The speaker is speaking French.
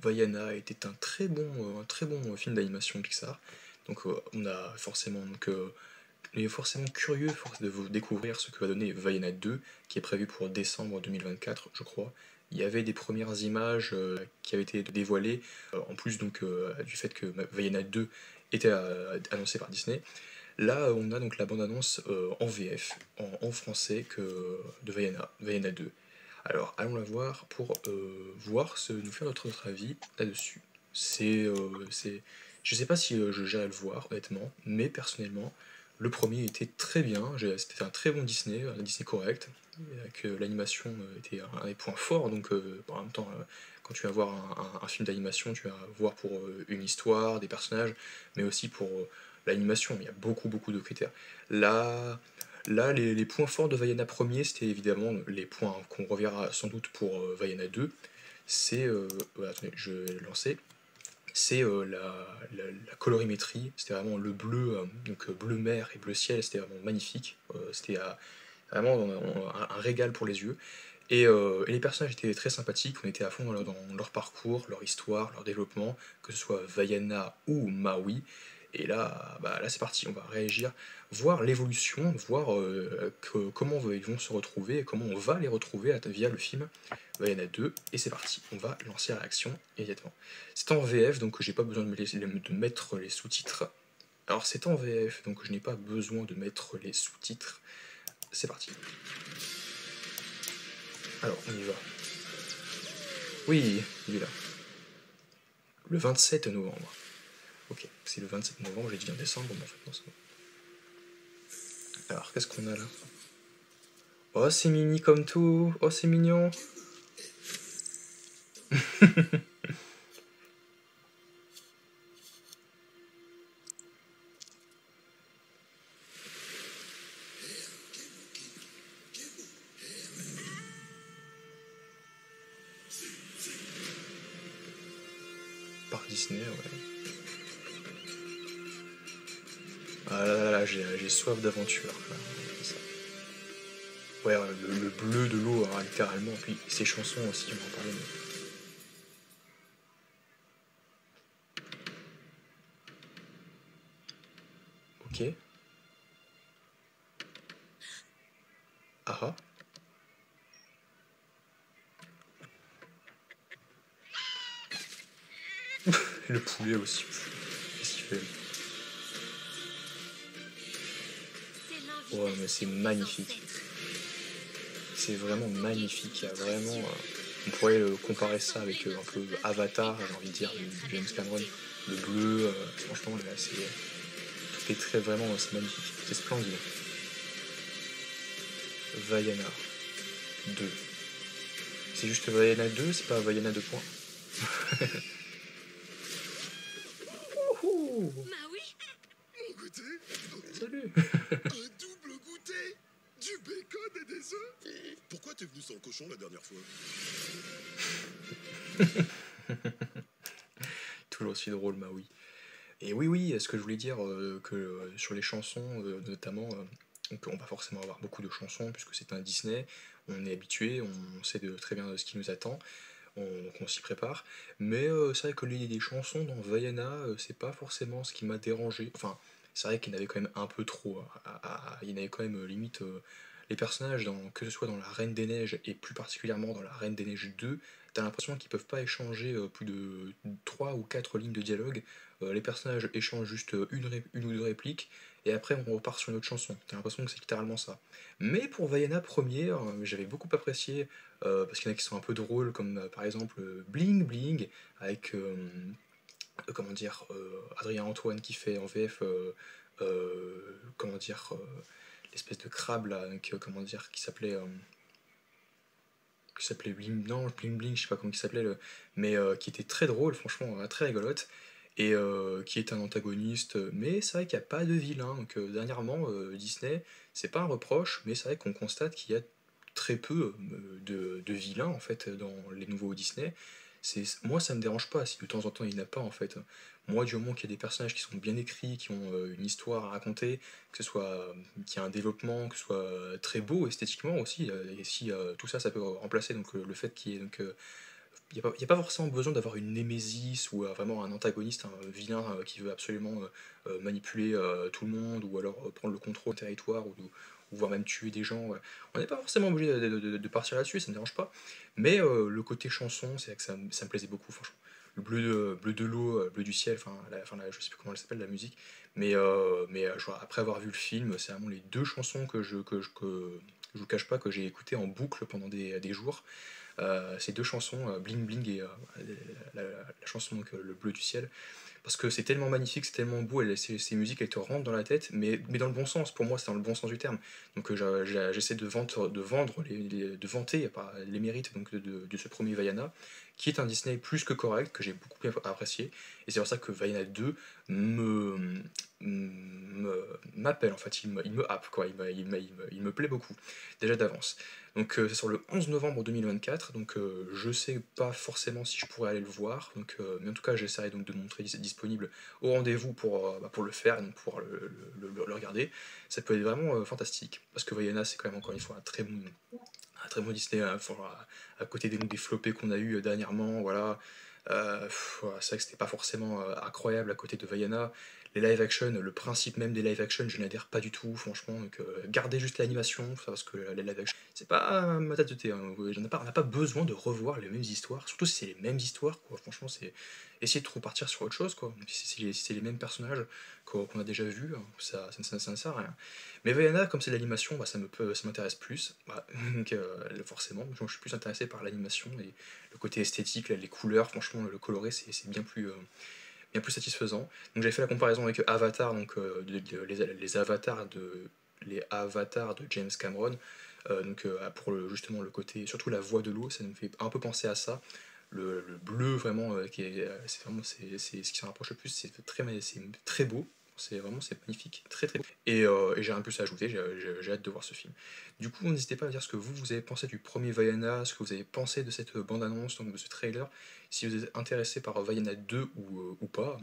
Vaiana était un très bon film d'animation Pixar. Donc on a forcément on est forcément curieux de vous découvrir ce que va donner Vaiana 2, qui est prévu pour décembre 2024, je crois. Il y avait des premières images qui avaient été dévoilées, en plus du fait que Vaiana 2 était annoncé par Disney. Là, on a donc la bande-annonce en VF, en français, de Vaiana 2. Alors, allons la voir pour nous faire notre avis là-dessus. Je sais pas si je gérerais le voir, honnêtement, mais personnellement, le premier était très bien, c'était un très bon Disney, un Disney correct, que l'animation était un des points forts, donc en même temps, quand tu vas voir un film d'animation, tu vas voir pour une histoire, des personnages, mais aussi pour l'animation, il y a beaucoup de critères. Là, les points forts de Vaiana premier, c'était évidemment les points qu'on reverra sans doute pour Vaiana 2. C'est, attendez, je vais le lancer. C'est la colorimétrie, c'était vraiment le bleu, bleu mer et bleu ciel, c'était vraiment magnifique. C'était vraiment un régal pour les yeux. Et les personnages étaient très sympathiques, on était à fond dans leur parcours, leur histoire, leur développement, que ce soit Vaiana ou Maui. Et là, là c'est parti, on va réagir, voir l'évolution, voir comment ils vont se retrouver, et comment on va les retrouver via le film Vaiana 2, et c'est parti, on va lancer la réaction immédiatement. C'est en VF, donc j'ai pas besoin de mettre les sous-titres. Alors c'est en VF, donc je n'ai pas besoin de mettre les sous-titres. C'est parti. Alors, on y va. Oui, il est là. Le 27 novembre. Ok, c'est le 27 novembre, j'ai dit en décembre, mais en fait non, c'est bon. Alors, qu'est-ce qu'on a là? Oh, c'est mini comme tout. Oh, c'est mignon. Par Disney, ouais. Ah là là là, j'ai soif d'aventure. Ouais, le bleu de l'eau, hein, littéralement. Puis ses chansons aussi, on va en parler. Ok. Ah ah. Le poulet aussi. Qu'est-ce qu'il fait? Ouais, mais c'est magnifique. C'est vraiment magnifique. Il y a vraiment. On pourrait comparer ça avec un peu Avatar, j'ai envie de dire, de James Cameron. Le bleu, franchement, là, tout est très vraiment, c'est magnifique. C'est splendide. Vaiana 2. C'est juste Vaiana 2, c'est pas Vaiana 2 points. Maui. Mon goûter. Salut. Un double goûter. Du bacon et des œufs. Pourquoi t'es venu sans cochon la dernière fois? Toujours aussi drôle, bah oui. Et oui, ce que je voulais dire, que sur les chansons, notamment, on va forcément avoir beaucoup de chansons, puisque c'est un Disney, on est habitué, on sait très bien ce qui nous attend, donc on s'y prépare. Mais c'est vrai que les chansons dans Vaiana, c'est pas forcément ce qui m'a dérangé. Enfin, c'est vrai qu'il y en avait quand même un peu trop. Il y en avait quand même limite les personnages, que ce soit dans La Reine des Neiges et plus particulièrement dans La Reine des Neiges 2, t'as l'impression qu'ils peuvent pas échanger plus de 3 ou 4 lignes de dialogue. Les personnages échangent juste une ou deux répliques et après on repart sur une autre chanson. T'as l'impression que c'est littéralement ça. Mais pour Vaiana première, j'avais beaucoup apprécié parce qu'il y en a qui sont un peu drôles, comme par exemple Bling Bling, avec comment dire, Adrien Antoine qui fait en VF, comment dire, l'espèce de crabe là, donc, comment dire, qui s'appelait Bling, non, Bling Bling, je sais pas comment il s'appelait, mais qui était très drôle, franchement, très rigolote, et qui est un antagoniste, mais c'est vrai qu'il n'y a pas de vilain, donc dernièrement, Disney, c'est pas un reproche, mais c'est vrai qu'on constate qu'il y a très peu de vilains, en fait, dans les nouveaux Disney. Moi, ça me dérange pas si de temps en temps il n'y en a pas, en fait. Moi, du moment qu'il y a des personnages qui sont bien écrits, qui ont une histoire à raconter, que ce soit qu'il y a un développement, que ce soit très beau esthétiquement aussi, et si tout ça, ça peut remplacer donc le fait qu'il y ait donc y a pas forcément besoin d'avoir une némésis ou vraiment un antagoniste, un vilain qui veut absolument manipuler tout le monde ou alors prendre le contrôle du territoire ou voire même tuer des gens. Ouais. On n'est pas forcément obligé de partir là-dessus, ça ne me dérange pas. Mais le côté chanson, c'est vrai que ça me plaisait beaucoup, franchement. Le bleu de l'eau, bleu du ciel, je sais plus comment elle s'appelle la musique, après avoir vu le film, c'est vraiment les deux chansons que je vous cache pas que j'ai écoutées en boucle pendant des jours. Ces deux chansons, Bling Bling et la chanson donc, Le Bleu du Ciel, parce que c'est tellement magnifique, c'est tellement beau, ces musiques elles te rentrent dans la tête, mais dans le bon sens, pour moi c'est dans le bon sens du terme. Donc j'essaie de vanter les mérites donc, de ce premier Vaiana, qui est un Disney plus que correct, que j'ai beaucoup apprécié, et c'est pour ça que Vaiana 2 me m'appelle en fait, il me happe quoi, il me plaît beaucoup, déjà d'avance. Donc c'est sur le 11 novembre 2024, donc je sais pas forcément si je pourrais aller le voir, mais en tout cas j'essaierai donc de montrer disponible au rendez-vous pour le faire et donc pouvoir le regarder. Ça peut être vraiment fantastique, parce que Vaiana c'est quand même encore une fois un très bon Disney, à côté des flopés qu'on a eu dernièrement, voilà. Voilà, c'est vrai que c'était pas forcément incroyable à côté de Vaiana. Les live action, le principe même des live action, je n'adhère pas du tout, franchement. Donc, gardez juste l'animation, parce que les live action, c'est pas ma tasse de thé. Hein. On n'a pas besoin de revoir les mêmes histoires, surtout si c'est les mêmes histoires, quoi. Franchement, c'est essayer de repartir sur autre chose, quoi. Si c'est les mêmes personnages qu'on a déjà vus, hein, ça ne sert à rien. Mais Vaiana, comme c'est de l'animation, bah, ça m'intéresse plus. Bah, donc, forcément, je suis plus intéressé par l'animation et le côté esthétique, là, les couleurs, franchement, le coloré, c'est bien plus satisfaisant. Donc j'avais fait la comparaison avec Avatar, donc les avatars de James Cameron. Pour justement le côté, surtout la voix de l'eau, ça me fait un peu penser à ça. Le bleu vraiment, c'est ce qui s'en rapproche le plus. C'est très beau. C'est magnifique, très très beau. Et j'ai un peu ça à ajouter. J'ai hâte de voir ce film. Du coup, n'hésitez pas à dire ce que vous avez pensé du premier Vaiana, ce que vous avez pensé de cette bande-annonce, donc de ce trailer, si vous êtes intéressé par Vaiana 2 ou pas.